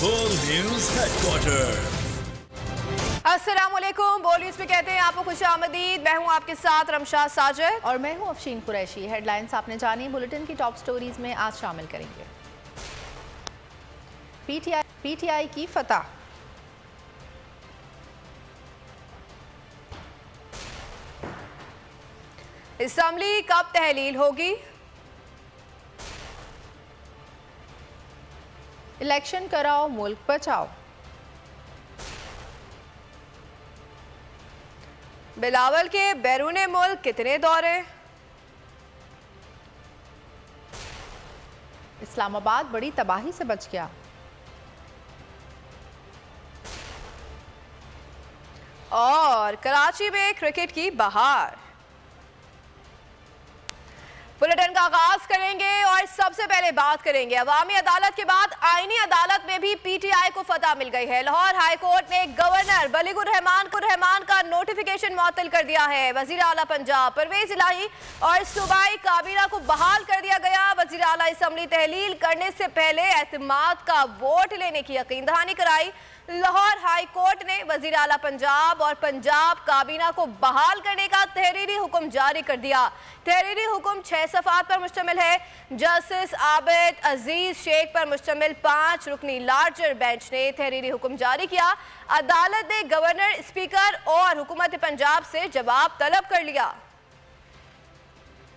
बोल news headquarter. अस्सलाम वालेकुम। बोल न्यूज में कहते हैं आपको खुशामदीद। मैं हूं आपके साथ रमशा साजिद और मैं हूं अफशीन कुरैशी। हेडलाइंस आपने जानी, बुलेटिन की टॉप स्टोरीज में आज शामिल करेंगे। पीटीआई की फतह, असेंबली कब तहलील होगी, इलेक्शन कराओ मुल्क बचाओ, बिलावल के बैरूने मुल्क कितने दौरे, इस्लामाबाद बड़ी तबाही से बच गया, और कराची में क्रिकेट की बहार। बुलेटिन का आगाज करेंगे और सबसे पहले बात करेंगे अवामी अदालत के बाद आईनी अदालत में भी पीटीआई को फतह मिल गई है। लाहौर हाई कोर्ट ने गवर्नर बलीगुर रहमान का नोटिफिकेशन मुअत्तल कर दिया है। वजीर आला पंजाब परवेज इलाही और सूबाई काबीना को बहाल कर दिया गया। वजीर आला असेंबली तहलील करने से पहले एतमाद का वोट लेने की यकीन दहानी कराई। लाहौर हाई कोर्ट ने वजीर आला पंजाब और पंजाब काबीना को बहाल करने का तहरीरी हुक्म जारी कर दिया। तहरीरी हुक्म 6 सफ़ात पर मुश्तमिल है। जस्टिस आबिद अजीज शेख पर मुश्तमिल 5 रुकनी लार्जर बेंच ने तहरीरी हुक्म जारी किया। अदालत ने गवर्नर, स्पीकर और हुकूमत पंजाब से जवाब तलब कर लिया।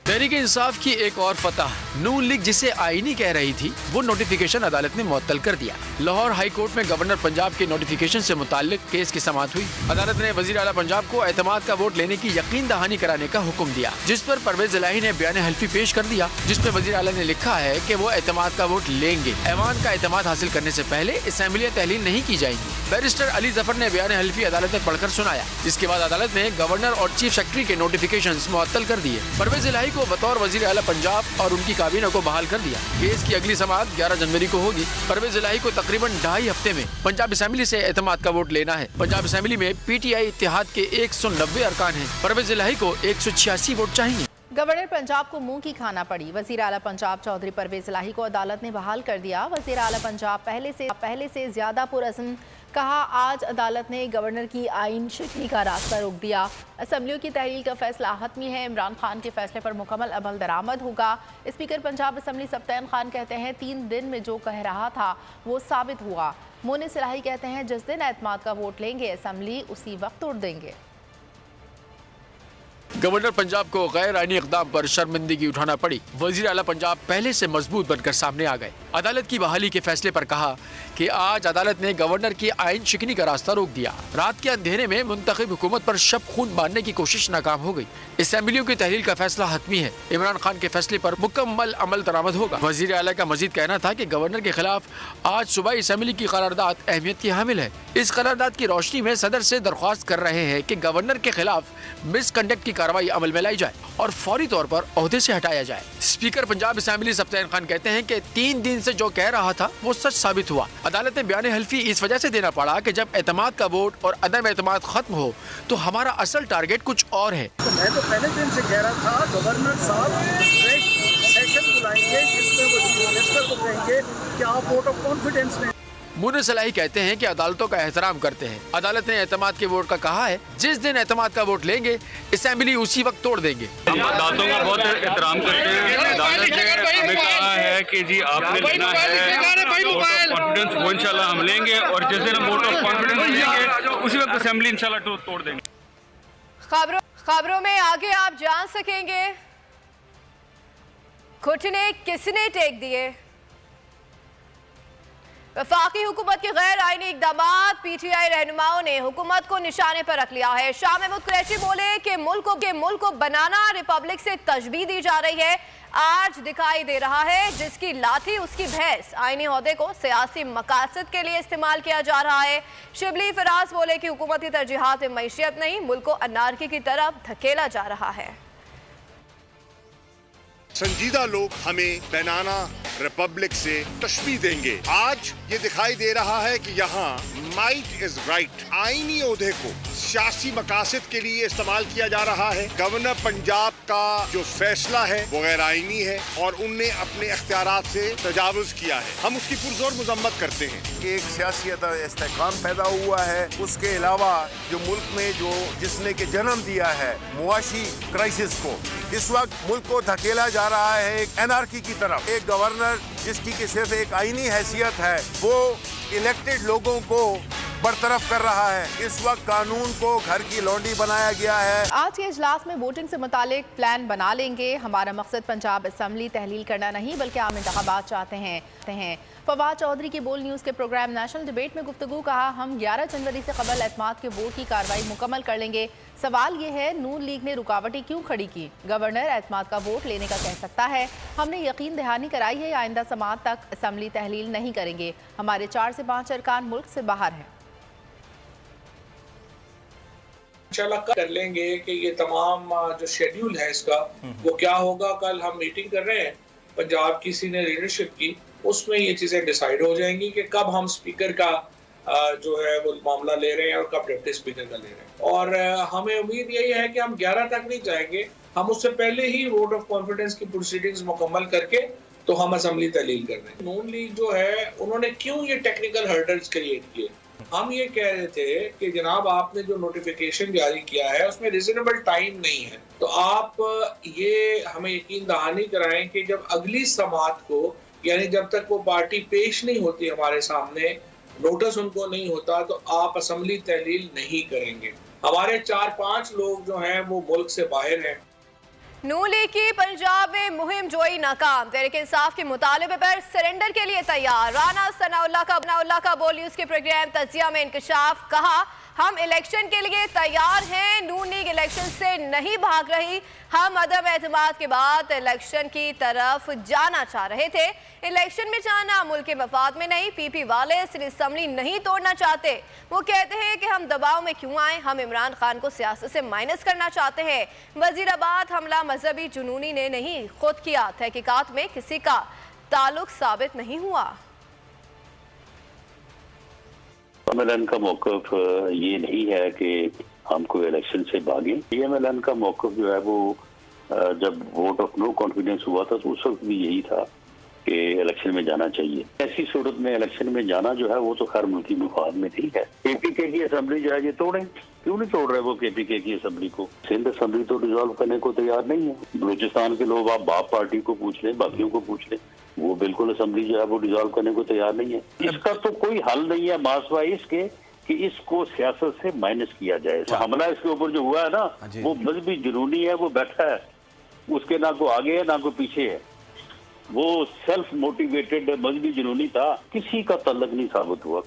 तहरीक इंसाफ की एक और फतह, नून लीग जिसे आईनी कह रही थी, वो नोटिफिकेशन अदालत ने मुअत्तल कर दिया। लाहौर हाई कोर्ट में गवर्नर पंजाब के नोटिफिकेशन से मुताल्लिक केस की समाअत हुई। अदालत ने वजीर आला पंजाब को एतमाद का वोट लेने की यकीन दहानी कराने का हुक्म दिया, जिस पर परवेज इलाही ने बयान हल्फी पेश कर दिया, जिसमें वजीर आला ने लिखा है कि वो एतमाद का वोट लेंगे। ऐवान का एतमाद हासिल करने से पहले असेंबलियां तहलील नहीं की जाएंगी। बैरिस्टर अली जफर ने बयान हल्फी अदालत में पढ़कर सुनाया, जिसके बाद अदालत ने गवर्नर और चीफ सेक्रेटरी के नोटिफिकेशन मुअत्तल कर दिए। परवेज इलाही को बतौर वजीर आला पंजाब और उनकी काबीना को बहाल कर दिया। केस की अगली समाअत 11 जनवरी को होगी। परवेज इलाही को तकरीबन 2.5 हफ्ते में पंजाब असेंबली से एतमाद का वोट लेना है। पंजाब असेंबली में पीटीआई इत्तेहाद के 190 अरकान हैं। परवेज इलाही को 186 वोट चाहिए। गवर्नर पंजाब को मुंह की खाना पड़ी। वजीर आला पंजाब चौधरी परवेज इलाही को अदालत ने बहाल कर दिया। वजीर आला पंजाब पहले से ज्यादा पुरअज़्म कहा। आज अदालत ने गवर्नर की आइन शिकनी का रास्ता रोक दिया। असेंबलियों की तहलील का फैसला हतमी है। इमरान खान के फैसले पर मुकम्मल अमल दरामद होगा। स्पीकर पंजाब असेंबली सब्तैन खान कहते हैं 3 दिन में जो कह रहा था वो साबित हुआ। मोनिस इलाही कहते हैं जिस दिन एतमाद का वोट लेंगे असेंबली उसी वक्त तोड़ देंगे। गवर्नर पंजाब को गैर आईनी इक़दाम पर शर्मिंदगी उठाना पड़ी। वजीर आला पंजाब पहले से मजबूत बनकर सामने आ गए। अदालत की बहाली के फैसले पर कहा कि आज अदालत ने गवर्नर की आइन शिकनी का रास्ता रोक दिया। रात के अंधेरे में मुंतखब हुकूमत पर शब खून मारने की कोशिश नाकाम हो गई। असेंबलियों की तहलील का फैसला हतमी है। इमरान खान के फैसले पर मुकम्मल अमल दरामद होगा। वजीर आला का मजीद कहना था कि गवर्नर के खिलाफ आज सूबाई असेंबली की करारदाद अहमियत की हामिल है। इस करारदाद की रोशनी में सदर से दरख्वास्त कर रहे हैं कि गवर्नर के खिलाफ मिसकंडक्ट की कार्रवाई अमल में लाई जाए और फौरी तौर पर ओहदे से हटाया जाए। स्पीकर पंजाब असेंबली सब्तैन खान कहते हैं कि 3 दिन से जो कह रहा था वो सच साबित हुआ। अदालत ने बयान हल्फी इस वजह से देना पड़ा कि जब एतमाद का वोट और अदम एतमाद खत्म हो तो हमारा असल टारगेट कुछ और है। तो मैं तो पहले दिन से कह रहा था गवर्नर साहब सेशन बुलाएंगे जिसमें वो चीफ मिनिस्टर को कहेंगे कि आप वोट ऑफ कॉन्फिडेंस में। मोनिस इलाही कहते हैं कि अदालतों का एहतराम करते हैं। अदालत ने एतमाद के वोट का कहा है, जिस दिन एतमाद का वोट लेंगे असेंबली उसी वक्त तोड़ देंगे। हम अदालतों का बहुत एहतराम करते हैं। अदालत ने हमें कहा है कि जी आपने लेना है कॉन्फिडेंस, वो इंशाल्लाह हम लेंगे और जिस दिन हम वोट ऑफ कॉन्फिडेंस लेंगे उसी वक्त असेंबली इंशाल्लाह तोड़ देंगे। खबरों में आगे आप जान सकेंगे घुटने किसने टेक दिए। वफाकी हुकूमत के गैर आईनी इक़दामात, पीटीआई रहनुमाओं ने हुकूमत को निशाने पर रख लिया है। शाह महमूद कुरैशी बोले कि मुल्क को बनाना रिपब्लिक से तशबीह दी जा रही है। आज दिखाई दे रहा है जिसकी लाठी उसकी भैंस। आईनी ओहदे को सियासी मकासद के लिए इस्तेमाल किया जा रहा है। शिबली फराज बोले कि हुकूमती तरजीहात में मैशियत नहीं, मुल्क को अनारकी की तरफ धकेला जा रहा है। संजीदा लोग हमें बनाना रिपब्लिक से तशबीह देंगे। आज ये दिखाई दे रहा है कि यहाँ माइट इज राइट। आईनी ओहदे को सियासी मकासद के लिए इस्तेमाल किया जा रहा है। गवर्नर पंजाब का जो फैसला है वो गैर आईनी है और उनने अपने इख्तियारात से तजावुज किया है। हम उसकी पुरजोर मजम्मत करते हैं। एक सियासी इस्तेहकाम पैदा हुआ है, उसके अलावा जो मुल्क में जिसने के जन्म दिया है मुआशी क्राइसिस को, इस वक्त मुल्क को धकेला जा रहा है एक एनार्की की तरफ। एक गवर्नर जिसकी कि सिर्फ एक आईनी हैसियत है वो इलेक्टेड लोगों को बरतरफ कर रहा है। इस वक्त कानून को घर की लौंडी बनाया गया है। आज के इजलास में वोटिंग से मुतालिक प्लान बना लेंगे। हमारा मकसद पंजाब असम्बली तहलील करना नहीं बल्कि आम इंतखाबात चाहते हैं। फवाद चौधरी की बोल न्यूज़ के प्रोग्राम नेशनल डिबेट में गुफ्तगू कहा, हम 11 जनवरी से कबल एतमाद के वोट की कार्रवाई मुकम्मल कर लेंगे। सवाल ये है नून लीग ने रुकावटें क्यों खड़ी की? गवर्नर एतमाद का वोट लेने का कह सकता है। हमने यकीन दहानी कराई है आइंदा समात तक असम्बली तहलील नहीं करेंगे। हमारे 4 से 5 अरकान मुल्क से बाहर हैं। इंशाल्लाह कर लेंगे कि ये तमाम जो शेड्यूल है इसका वो क्या होगा। कल हम मीटिंग कर रहे हैं पंजाब की सीनियर लीडरशिप की, उसमें ये चीजें डिसाइड हो जाएंगी कि कब हम स्पीकर का जो है वो मामला ले रहे हैं और कब डिप्टी स्पीकर का ले रहे हैं। और हमें उम्मीद यही है कि हम 11 तक नहीं जाएंगे, हम उससे पहले ही वोट ऑफ कॉन्फिडेंस की प्रोसीडिंग्स मुकम्मल करके तो हम असेंबली तहलील कर रहे हैं। नून लीग जो है उन्होंने क्यों ये टेक्निकल हर्डल्स क्रिएट किए? हम ये कह रहे थे कि जनाब आपने जो नोटिफिकेशन जारी किया है उसमें रिजनेबल टाइम नहीं है, तो आप ये हमें यकीन दहानी कराएं कि जब अगली समात को, यानी जब तक वो पार्टी पेश नहीं होती हमारे सामने, नोटिस उनको नहीं होता, तो आप असेंबली तहलील नहीं करेंगे। हमारे 4-5 लोग जो हैं वो मुल्क से बाहर हैं। नून लीग की पंजाब में मुहिम जोई नाकाम, तहरीक इंसाफ के मुतालबे पर सरेंडर के लिए तैयार। राना सनाउल्लाह का बोल न्यूज़ के प्रोग्राम तजिया में इंकशाफ, कहा हम इलेक्शन के लिए तैयार हैं, नून लीग इलेक्शन से नहीं भाग रही, हम अदम एतमाद के बाद इलेक्शन की तरफ जाना चाह रहे थे। इलेक्शन में जाना मुल्क के मफाद में नहीं, पीपी वाले असम्बली नहीं तोड़ना चाहते। वो कहते हैं कि हम दबाव में क्यों आए, हम इमरान खान को सियासत से माइनस करना चाहते हैं। वजीराबाद हमला मजहबी जुनूनी ने नहीं खुद किया, तहकीकात में किसी का ताल्लुक साबित नहीं हुआ। PMLN का मौक़िफ़ ये नहीं है कि हम कोई इलेक्शन से भागें। PMLN का मौक़िफ़ जो है वो जब वोट ऑफ नो कॉन्फिडेंस हुआ था तो उस वक्त भी यही था कि इलेक्शन में जाना चाहिए। ऐसी सूरत में इलेक्शन में जाना जो है वो तो खैर मुल्की मुफाद में ठीक है। KPK की असम्बली जो है ये तोड़ें, क्यों नहीं तोड़ रहे वो KPK की असम्बली को? सिंध असम्बली तो डिजॉल्व करने को तैयार नहीं है। बलूचिस्तान के लोग आप बाप पार्टी को पूछ लें, बाकियों को पूछ लें, वो बिल्कुल असम्बली जो है वो डिजॉल्व करने को तैयार नहीं है। इसका तो कोई हल नहीं है मासवाई इसके कि इसको सियासत से माइनस किया जाए। हमला इसके ऊपर जो हुआ है ना वो मजहबी जुनूनी है, वो बैठा है, उसके ना को आगे है ना को पीछे है, वो सेल्फ मोटिवेटेड मजहबी जुनूनी था, किसी का तल्लक नहीं साबित हुआ।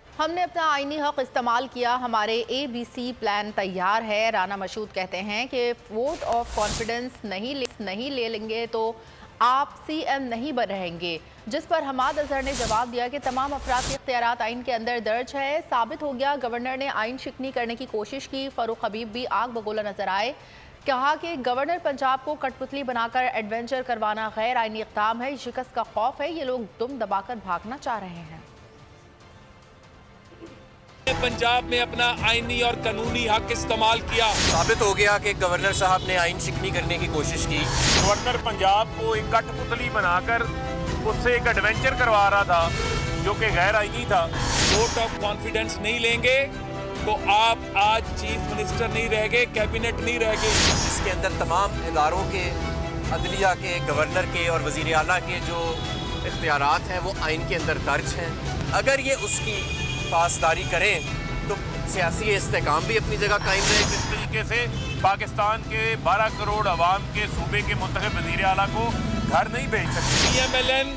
हमने अपना आईनी हक इस्तेमाल किया, हमारे ABC प्लान तैयार है। राना मशहूद कहते हैं कि वोट ऑफ कॉन्फिडेंस नहीं ले लेंगे तो आप CM नहीं बन रहेंगे, जिस पर हमाद अजहर ने जवाब दिया कि तमाम अफराद के इख्तियारात आइन के अंदर दर्ज है। साबित हो गया गवर्नर ने आइन शिकनी करने की कोशिश की। फ़ारूक हबीब भी आग बगोला नजर आए, कहा कि गवर्नर पंजाब को कठपुतली बनाकर एडवेंचर करवाना गैर आइनी इक़दाम है, शिकस्त का खौफ है, ये लोग दुम दबाकर भागना चाह रहे हैं। पंजाब में अपना आईनी और कानूनी हक इस्तेमाल किया। साबित हो गया कि गवर्नर साहब ने आइन शिकनी करने की कोशिश की। गवर्नर पंजाब को एक कठपुतली बनाकर उससे एक एडवेंचर करवा रहा था जो कि गैर आईनी था। वोट ऑफ कॉन्फिडेंस नहीं लेंगे तो आप आज चीफ मिनिस्टर नहीं रहेंगे, कैबिनेट नहीं रहेंगे। इसके अंदर तमाम इदारों के, अदलिया के, गवर्नर के और वजीर आला के जो इख्तियारात हैं वो आइन के अंदर दर्ज हैं। अगर ये उसकी पासदारी करें तो सियासी इस्तेकाम भी अपनी जगह कायम रहेगी। इस तरीके से पाकिस्तान के 12 करोड़ अवाम के सूबे के मुंतखब वज़ीर आला को घर नहीं भेज सकते। PMLN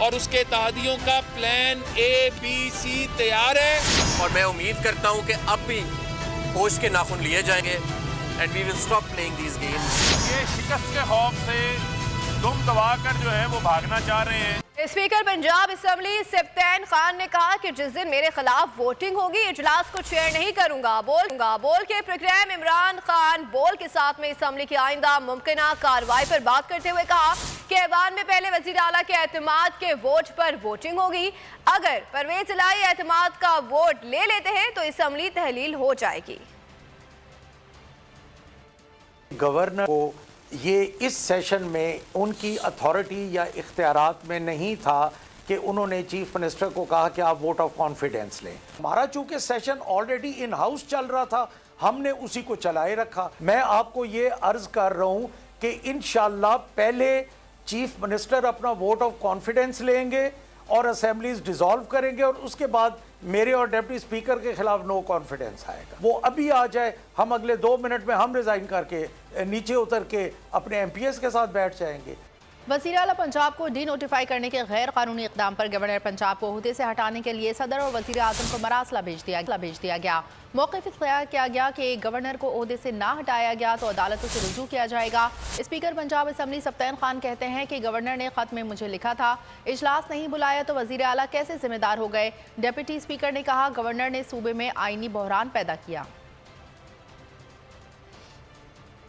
और उसके इत्तेहादियों का प्लान ABC तैयार है और मैं उम्मीद करता हूँ कि अब भी होश के नाखून लिए जाएंगे and we will stop playing these games. ये शिकस्त के खौफ से दुम दबाकर जो है वो भागना चाह रहे हैं। स्पीकर पंजाब असम्बली सिफ्तैन खान ने कहा कि जिस दिन मेरे खिलाफ वोटिंग होगी इजलास को चेयर नहीं करूंगा। बोल के प्रोग्राम इमरान खान बोल के साथ में असम्बली की आइंदा मुमकिन कार्रवाई पर बात करते हुए कहा के ऐवान में पहले वजीर आला के एतमाद के वोट पर वोटिंग होगी। अगर परवेज इलाही एतमाद का वोट ले लेते हैं तो असम्बली तहलील हो जाएगी। गवर्नर को ये इस सेशन में उनकी अथॉरिटी या इख्तियारात में नहीं था कि उन्होंने चीफ मिनिस्टर को कहा कि आप वोट ऑफ कॉन्फिडेंस लें। हमारा चूंकि सेशन ऑलरेडी इन हाउस चल रहा था, हमने उसी को चलाए रखा। मैं आपको ये अर्ज कर रहा हूँ कि इंशाअल्लाह पहले चीफ मिनिस्टर अपना वोट ऑफ कॉन्फिडेंस लेंगे और असेंबलीज डिसॉल्व करेंगे और उसके बाद मेरे और डिप्टी स्पीकर के खिलाफ नो कॉन्फिडेंस आएगा। वो अभी आ जाए, हम अगले 2 मिनट में हम रिजाइन करके नीचे उतर के अपने एमपीएस के साथ बैठ जाएंगे। वज़ीर आला पंजाब को डी नोटिफाई करने के गैर कानूनी इक़दाम पर गवर्नर पंजाब को ओहदे से हटाने के लिए सदर और वज़ीर आज़म को मरासला भेज दिया गया। मौक़िफ़ इख्तियार किया गया कि गवर्नर को ओहदे से ना हटाया गया तो अदालतों से रुजू किया जाएगा। स्पीकर पंजाब असम्बली सब्तैन खान कहते हैं कि गवर्नर ने ख़त में मुझे लिखा था, इजलास नहीं बुलाया तो वज़ीर आला कैसे जिम्मेदार हो गए। डिप्टी स्पीकर ने कहा गवर्नर ने सूबे में आईनी बहरान पैदा किया।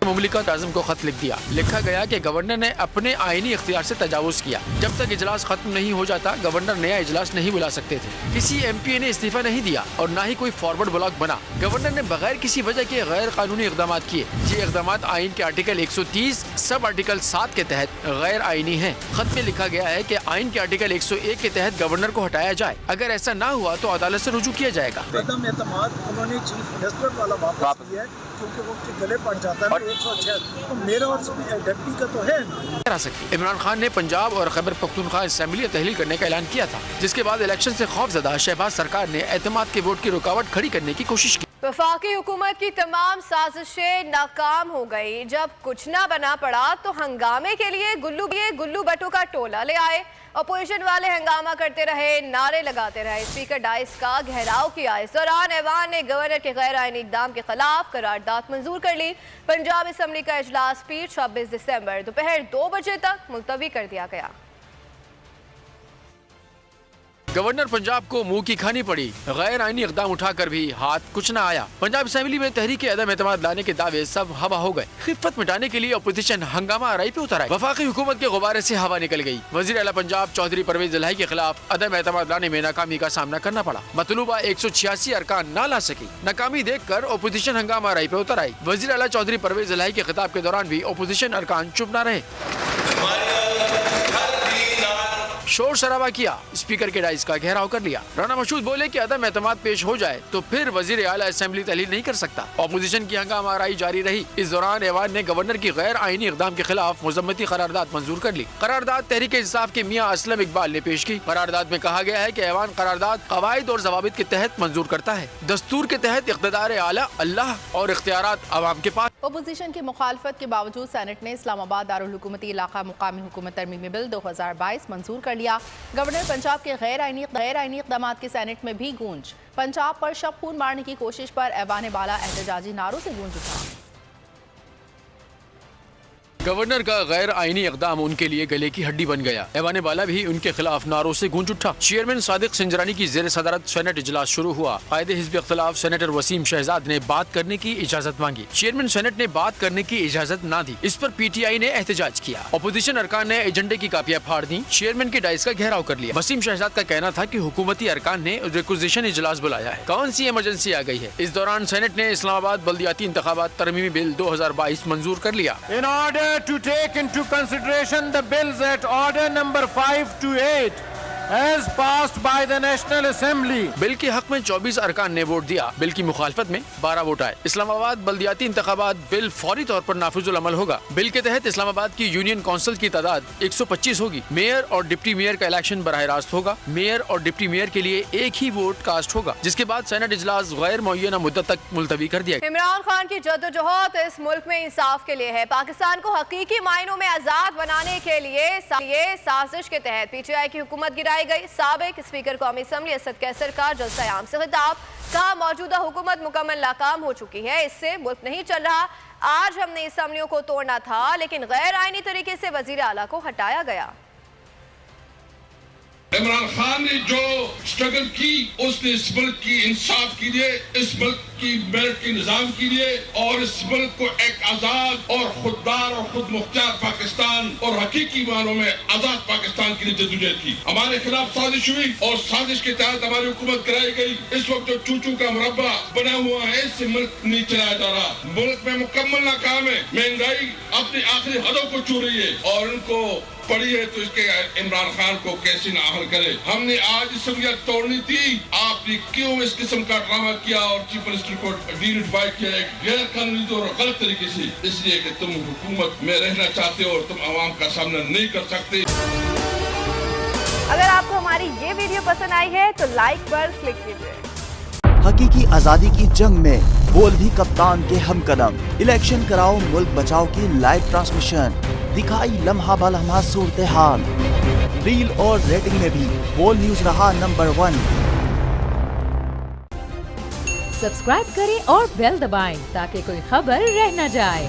मुमलिकत आज़म को खत लिख दिया। लिखा गया कि गवर्नर ने अपने आईनी इख्तियार से तजावुज किया। जब तक इजलास खत्म नहीं हो जाता गवर्नर नया इजलास नहीं बुला सकते थे। किसी एमपी ने इस्तीफा नहीं दिया और न ही कोई फॉरवर्ड ब्लॉक बना। गवर्नर ने बगैर किसी वजह के गैर कानूनी इकदाम किए। ये इकदाम आइन के आर्टिकल 130 सब आर्टिकल 7 के तहत गैर आईनी है। खत में लिखा गया है कि आइन के आर्टिकल 101 के तहत गवर्नर को हटाया जाए। अगर ऐसा न हुआ तो अदालत से रुजू किया जाएगा। उन्होंने चीफ मिनिस्टर वाला वापस किया है क्योंकि वो गले पड़ जाता है 106 तो मेरा और डिप्टी का तो है करा सकती। इमरान खान ने पंजाब और खैबर पख्तूनख्वा असेंबली तहलील करने का ऐलान किया था, जिसके बाद इलेक्शन से खौफजदा शहबाज सरकार ने एतमाद के वोट की रुकावट खड़ी करने की कोशिश की। वफाकी हुकूमत की तमाम साजिशें नाकाम हो गई। जब कुछ ना बना पड़ा तो हंगामे के लिए गुल्लू भट्टो का टोला ले आए। अपोजिशन वाले हंगामा करते रहे, नारे लगाते रहे। स्पीकर डाइस का घेराव किया। इस दौरान ऐवान ने गवर्नर के गैर आईनी इक़दाम के खिलाफ करारदाद मंजूर कर ली। पंजाब असम्बली का इजलास फिर 26 दिसंबर दोपहर 2 बजे तक मुलतवी कर दिया गया। गवर्नर पंजाब को मुंह की खानी पड़ी। गैर आईनी इक़दाम उठाकर भी हाथ कुछ न आया। पंजाब असेंबली में तहरीक अदम एतमाद लाने के दावे सब हवा हो गए। खिफ़त मिटाने के लिए अपोजिशन हंगामा आराई पे उतर आई। वफाकी हुकूमत के गुब्बारे से हवा निकल गई। वज़ीर आला पंजाब चौधरी परवेज इलाही के खिलाफ अदम एतमाद लाने में नाकामी का सामना करना पड़ा। मतलूबा 186 अरकान न ला सकी। नाकामी देख कर अपोजिशन हंगामा आराई पे उतर आई। वज़ीर आला चौधरी परवेज इलाही के खिताब के दौरान भी अपोजिशन अरकान चुप न रहे, शोर शराबा किया। स्पीकर के डाइस का घेराव कर लिया। राना मशहूद बोले कि अदम एतमाद पेश हो जाए तो फिर वजीर आला असेंबली तहलील नहीं कर सकता। अपोजिशन की हंगामा आराई जारी रही। इस दौरान ऐवान ने गवर्नर की गैर आईनी इक़दाम के खिलाफ मुज़म्मती करारदाद मंजूर कर ली। करारदाद तहरीक इंसाफ के मियां असलम इकबाल ने पेश की। करारदाद में कहा गया है कि ऐवान करारदाद कवायद और ज़वाबित के तहत मंजूर करता है। दस्तूर के तहत इक़्तिदार आला अल्लाह और इख्तियारात अवाम के पास। अपोजिशन की मुखालफत के बावजूद सेनेट ने इस्लामाबाद दारुल हुकूमती इलाका मुकामी हुकूमत तरमीमी बिल 2022 मंजूर कर लिया। गवर्नर पंजाब के गैर आईनी इक़दामात के सेनेट में भी गूंज। पंजाब पर शब खून मारने की कोशिश पर ऐवान बाला एहतजाजी नारों से गूंज उठा। गवर्नर का गैर आईनी इक़दाम उनके लिए गले की हड्डी बन गया। ऐवान बाला भी उनके खिलाफ नारों से गूंज उठा। चेयरमैन सादिक सिंजरानी की ज़ेर सदारत सेनेट इजलास शुरू हुआ। कायद हिज़्ब इख्तिलाफ सेनेटर वसीम शहजाद ने बात करने की इजाजत मांगी। चेयरमैन सेनेट ने बात करने की इजाजत न दी। इस पर PTI ने एहतजाज किया। अपोजिशन अरकान ने एजेंडे की कापियां फाड़ दी। चेयरमैन के डाइस का घेराव कर लिया। वसीम शहजाद का कहना था कि हुकूमती अरकान ने रिक्विजिशन इजलास बुलाया है, कौन सी इमरजेंसी आ गई है। इस दौरान सेनेट ने इस्लामाबाद बल्दियाती इंतखाबात तरमीमी बिल 2022 मंजूर कर लिया। In order to take into consideration the bills at order number 5 to 8 as passed by the National Assembly. Bill के हक में 24 अरकान ने वोट दिया। बिल की मुखालफत में 12 वोट आए। इस्लामाबाद बल्दियाती इंतखाबात बिल फौरी तौर पर नाफिजुल अमल होगा। बिल के तहत इस्लामाबाद की यूनियन काउंसिल की तादाद 125 होगी। मेयर और डिप्टी मेयर का इलेक्शन बराह रास्त होगा। मेयर और डिप्टी मेयर के लिए एक ही वोट कास्ट होगा, जिसके बाद सेनेट इजलास गैर मुअय्यना मुद्दत तक मुलतवी कर दिया। इमरान खान की जद्दोजहद इस मुल्क में इंसाफ के लिए है। पाकिस्तान को हकीकी मायनों में आजाद बनाने के लिए साजिश के तहत PTI की हुकूमत गिराई गई। साबिक स्पीकर कौमी असम्बली असद कैसर का जलसा आम से खिताब, कहा मौजूदा हुकूमत मुकम्मल नाकाम हो चुकी है, इससे मुल्क नहीं चल रहा। आज हमने असम्बलियों को तोड़ना था लेकिन गैर आईनी तरीके से वजीर आला को हटाया गया। इमरान खान ने जो स्ट्रगल की उसने इस मुल्क की इंसाफ के लिए, इस मुल्क की मेरिट के निजाम के लिए और इस मुल्क को एक आजाद और खुददार और खुद मुख्तियार पाकिस्तान और हकीकी मानों में आजाद पाकिस्तान के लिए जद्दोजहद की। हमारे खिलाफ साजिश हुई और साजिश के तहत हमारी हुकूमत कराई गई। इस वक्त जो चूचू का मुरब्बा बना हुआ है इससे मुल्क नहीं चलाया जा रहा। मुल्क में मुकम्मल नाकाम है, महंगाई अपनी आखिरी हदों को छू रही है और उनको पड़ी है तो इसके इमरान खान को कैसे ना हल करे। हमने आज इसलिए तोड़नी थी, आपने क्यों इस किस्म का ड्रामा किया और चीफ मिनिस्टर को डीनोटिफाई किया एक गैर कानूनी और गलत तरीके से, इसलिए कि तुम हुकूमत में रहना चाहते हो और तुम आवाम का सामना नहीं कर सकते। अगर आपको हमारी ये वीडियो पसंद आई है तो लाइक पर क्लिक कीजिए। हकीकी आजादी की जंग में बोल भी कप्तान के हमकदम। इलेक्शन कराओ मुल्क बचाओ की लाइव ट्रांसमिशन दिखाई लम्हा बलम्हा सूरत हाल। रील और रेटिंग में भी बोल न्यूज रहा नंबर 1। सब्सक्राइब करें और बेल दबाएं ताकि कोई खबर रह न जाए।